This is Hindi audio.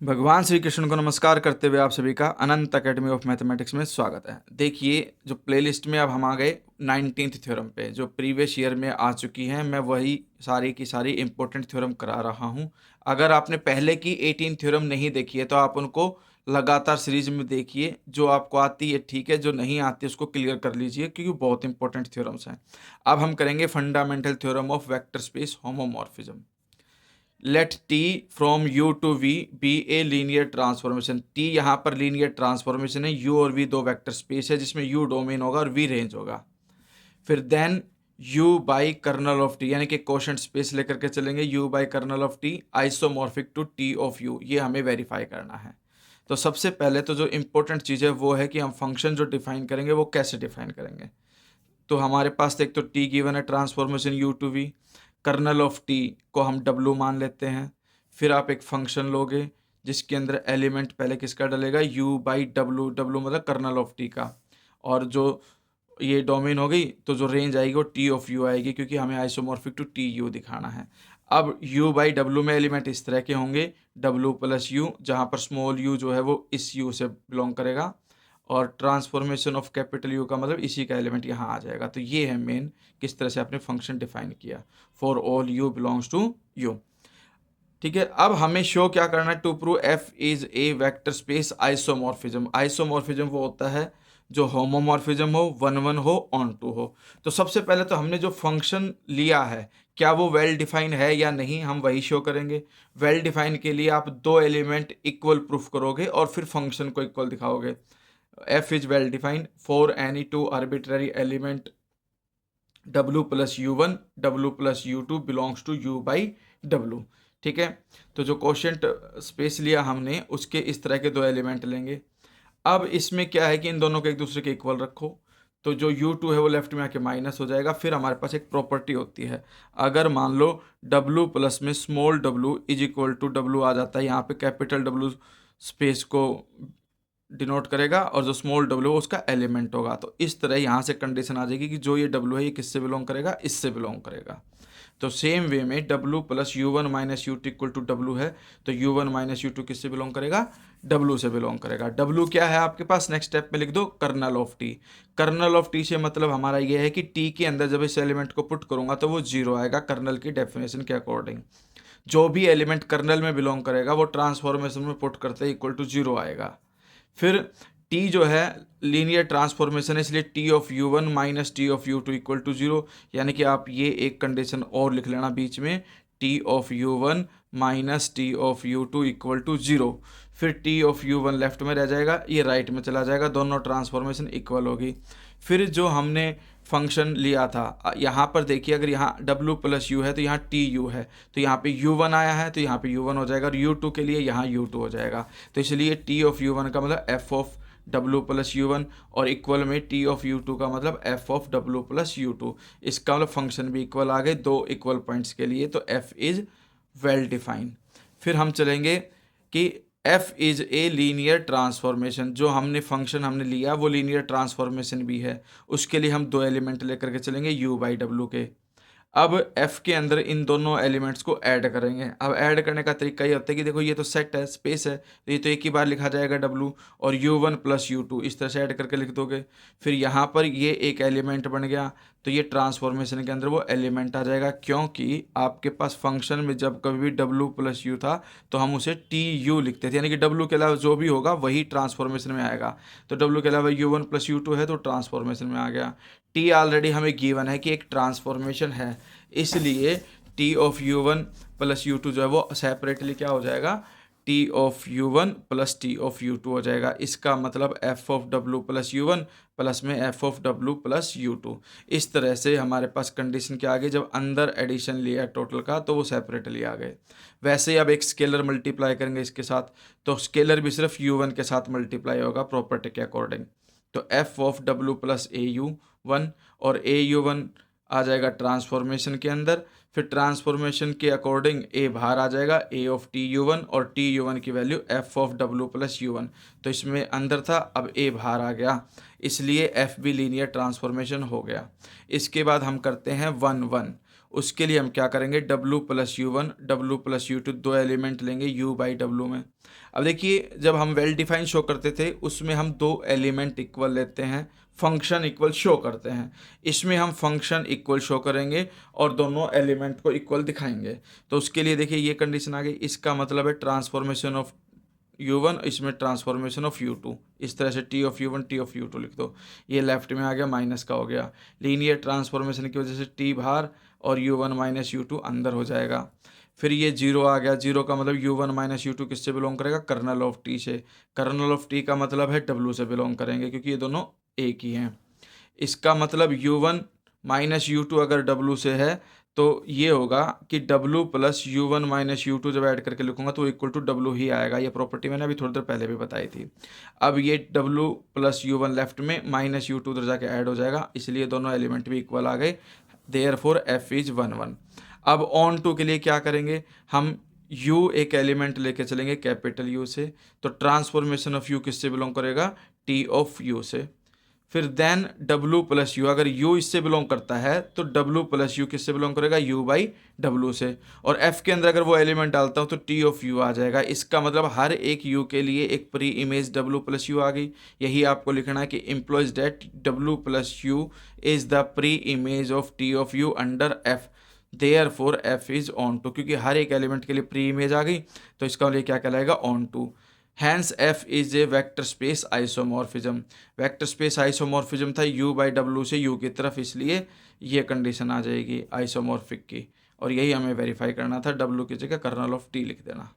भगवान श्री कृष्ण को नमस्कार करते हुए आप सभी का अनंत एकेडमी ऑफ मैथमेटिक्स में स्वागत है। देखिए, जो प्लेलिस्ट में अब हम आ गए 19th थ्योरम पे, जो प्रीवियस ईयर में आ चुकी हैं। मैं वही सारी की सारी इंपॉर्टेंट थ्योरम करा रहा हूं। अगर आपने पहले की 18 थ्योरम नहीं देखी है तो आप उनको लगातार सीरीज में देखिए। जो आपको आती है ठीक है, जो नहीं आती उसको क्लियर कर लीजिए क्योंकि बहुत इंपॉर्टेंट थ्योरम्स हैं। अब हम करेंगे fundamental theorem of vector space homomorphism. Let T from U to V be a linear transformation. T यहाँ पर लीनियर ट्रांसफॉर्मेशन है। यू और वी दो वेक्टर स्पेस है जिसमें यू डोमेन होगा और वी रेंज होगा। फिर then U by kernel of T, यानी कि कोशेंट स्पेस लेकर के चलेंगे। U by kernel of T isomorphic to T of U, ये हमें वेरीफाई करना है। तो सबसे पहले तो जो इंपॉर्टेंट चीज़ है वो है कि हम फंक्शन जो डिफाइन करेंगे वो कैसे डिफाइन करेंगे। तो हमारे पास एक तो टी गिवन है, transformation U to V. Kernel of T को हम डब्लू मान लेते हैं। फिर आप एक फंक्शन लोगे जिसके अंदर एलिमेंट पहले किसका डलेगा, यू बाई डब्लू। डब्लू मतलब कर्नल ऑफ टी का। और जो ये डोमेन हो गई तो जो रेंज आएगी वो टी ऑफ यू आएगी, क्योंकि हमें आइसोमॉर्फिक टू टी यू दिखाना है। अब यू बाई डब्लू में एलिमेंट इस तरह के होंगे, डब्लू प्लस यू, जहाँ पर स्मॉल यू जो है वो इस यू से बिलोंग करेगा। और ट्रांसफॉर्मेशन ऑफ कैपिटल यू का मतलब इसी का एलिमेंट यहाँ आ जाएगा। तो ये है मेन किस तरह से आपने फंक्शन डिफाइन किया, for all U belongs to U. ठीक है, अब हमें शो क्या करना है, to prove F is a vector space isomorphism. Isomorphism वो होता है जो होमोमॉर्फिज्म हो, वन वन हो, ऑन टू हो। तो सबसे पहले तो हमने जो फंक्शन लिया है क्या वो वेल डिफाइन है या नहीं, हम वही शो करेंगे। वेल डिफाइन के लिए आप दो एलिमेंट इक्वल प्रूफ करोगे और फिर फंक्शन को इक्वल दिखाओगे। f is well defined for any two arbitrary element w plus u1 w plus u2 belongs to u by w। ठीक है, तो जो कोशेंट स्पेस लिया हमने उसके इस तरह के दो एलिमेंट लेंगे। अब इसमें क्या है कि इन दोनों को एक दूसरे के इक्वल रखो, तो जो u2 है वो लेफ्ट में आके माइनस हो जाएगा। फिर हमारे पास एक प्रॉपर्टी होती है, अगर मान लो w प्लस में small w is equal to w आ जाता है, यहाँ पे कैपिटल W स्पेस को डिनोट करेगा और जो स्मॉल डब्ल्यू उसका एलिमेंट होगा। तो इस तरह यहाँ से कंडीशन आ जाएगी कि जो ये डब्ल्यू है ये किससे बिलोंग करेगा, इससे बिलोंग करेगा। तो सेम वे में W plus U one minus U two equal to W है, तो U one minus U two किससे बिलोंग करेगा, डब्ल्यू से बिलोंग करेगा। डब्ल्यू क्या है आपके पास, नेक्स्ट स्टेप में लिख दो kernel of T. Kernel of T से मतलब हमारा ये है कि टी के अंदर जब इस एलिमेंट को पुट करूंगा तो वो जीरो आएगा कर्नल की डेफिनेशन के अकॉर्डिंग। जो भी एलिमेंट कर्नल में बिलोंग करेगा वो ट्रांसफॉर्मेशन में पुट करते ही इक्वल टू जीरो आएगा। फिर टी जो है लीनियर ट्रांसफॉर्मेशन है, इसलिए T of U one minus T of U two equal to zero. यानी कि आप ये एक कंडीशन और लिख लेना बीच में, T of U one minus T of U two equal to zero. फिर T of U one left में रह जाएगा, ये राइट में चला जाएगा, दोनों ट्रांसफॉर्मेशन इक्वल होगी। फिर जो हमने फंक्शन लिया था यहाँ पर देखिए, अगर यहाँ w प्लस यू है तो यहाँ टी यू है, तो यहाँ पे u1 आया है तो यहाँ पे u1 हो जाएगा, और u2 के लिए यहाँ u2 हो जाएगा। तो इसलिए टी ऑफ u1 का मतलब f of w plus U one, और इक्वल में टी ऑफ u2 का मतलब f of w plus U two. इसका मतलब फंक्शन भी इक्वल आ गए दो इक्वल पॉइंट्स के लिए, तो f इज वेल डिफाइंड। फिर हम चलेंगे कि f is A linear transformation. जो हमने फंक्शन हमने लिया वो लीनियर ट्रांसफॉर्मेशन भी है, उसके लिए हम दो एलिमेंट लेकर के चलेंगे u बाई डब्ल्यू के। अब f के अंदर इन दोनों एलिमेंट्स को ऐड करेंगे। अब ऐड करने का तरीका ये होता है कि देखो ये तो सेट है, स्पेस है, तो ये तो एक ही बार लिखा जाएगा w, और u1 प्लस u2 इस तरह से ऐड करके लिख दोगे। फिर यहाँ पर ये एक एलिमेंट बन गया, तो ये ट्रांसफॉर्मेशन के अंदर वो एलिमेंट आ जाएगा, क्योंकि आपके पास फंक्शन में जब कभी भी w प्लस यू था तो हम उसे टी यू लिखते थे, यानी कि w के अलावा जो भी होगा वही ट्रांसफॉर्मेशन में आएगा। तो w के अलावा u1 प्लस यू टू है तो ट्रांसफॉर्मेशन में आ गया। टी ऑलरेडी हमें गिवन है कि एक ट्रांसफॉर्मेशन है, इसलिए T of U one plus U two जो है वो सेपरेटली क्या हो जाएगा, T of U one plus T of U two हो जाएगा। इसका मतलब F of W plus U one plus में F of W plus U two. इस तरह से हमारे पास कंडीशन क्या आ गई, जब अंदर एडिशन लिया टोटल का तो वो सेपरेटली आ गए। वैसे ही अब एक स्केलर मल्टीप्लाई करेंगे इसके साथ, तो स्केलर भी सिर्फ यू वन के साथ मल्टीप्लाई होगा प्रॉपर्टी के अकॉर्डिंग। तो F of W plus A you one, और ए यू वन आ जाएगा ट्रांसफॉर्मेशन के अंदर। फिर ट्रांसफॉर्मेशन के अकॉर्डिंग ए बाहर आ जाएगा, ए ऑफ टी यू वन, और टी यू वन की value F of W plus U one. तो इसमें अंदर था, अब ए बाहर आ गया, इसलिए एफ भी लीनियर ट्रांसफॉर्मेशन हो गया। इसके बाद हम करते हैं वन वन। उसके लिए हम क्या करेंगे, W plus U1 W plus U2 दो एलिमेंट लेंगे U बाई W में। अब देखिए जब हम वेल डिफाइंड शो करते थे उसमें हम दो एलिमेंट इक्वल लेते हैं, फंक्शन इक्वल शो करते हैं। इसमें हम फंक्शन इक्वल शो करेंगे और दोनों एलिमेंट को इक्वल दिखाएंगे। तो उसके लिए देखिए ये कंडीशन आ गई, इसका मतलब है ट्रांसफॉर्मेशन ऑफ U1, इसमें ट्रांसफॉर्मेशन ऑफ U2। इस तरह से T of U1 T of U2 लिख दो। ये लेफ्ट में आ गया, माइनस का हो गया। लीनियर ट्रांसफॉर्मेशन की वजह से T बाहर और U1 माइनस U2 अंदर हो जाएगा। फिर ये जीरो आ गया, जीरो का मतलब U1 माइनस U2 किससे बिलोंग करेगा, कर्नल ऑफ T से। कर्नल ऑफ T का मतलब है W से बिलोंग करेंगे क्योंकि ये दोनों एक ही हैं। इसका मतलब U1 माइनस U2 अगर W से है तो ये होगा कि W plus U1 minus U2 जब ऐड करके लिखूंगा तो इक्वल टू W ही आएगा। ये प्रॉपर्टी मैंने अभी थोड़ी देर पहले भी बताई थी। अब ये W प्लस U1 लेफ्ट में माइनस U2 उधर जाके ऐड हो जाएगा, इसलिए दोनों एलिमेंट भी इक्वल आ गए। Therefore F is 1 1। अब ऑन टू के लिए क्या करेंगे, हम U एक एलिमेंट लेके चलेंगे कैपिटल U से, तो ट्रांसफॉर्मेशन ऑफ U किससे बिलोंग करेगा, T ऑफ U से। फिर देन W प्लस यू, अगर U इससे बिलोंग करता है तो W प्लस यू किससे बिलोंग करेगा, U बाई W से। और F के अंदर अगर वो एलिमेंट डालता हूँ तो T ऑफ U आ जाएगा। इसका मतलब हर एक U के लिए एक pre image W plus U आ गई। यही आपको लिखना है कि implies that W plus U is the pre image of T of U under F, therefore F is onto. क्योंकि हर एक एलिमेंट के लिए प्री इमेज आ गई तो इसका लिए क्या कहलाएगा, onto. Hence F is a vector space isomorphism. Vector space isomorphism था U बाई W से U की तरफ, इसलिए ये कंडीशन आ जाएगी आइसोमॉर्फिक की। और यही हमें वेरीफाई करना था, W की जगह कर्नल ऑफ T लिख देना।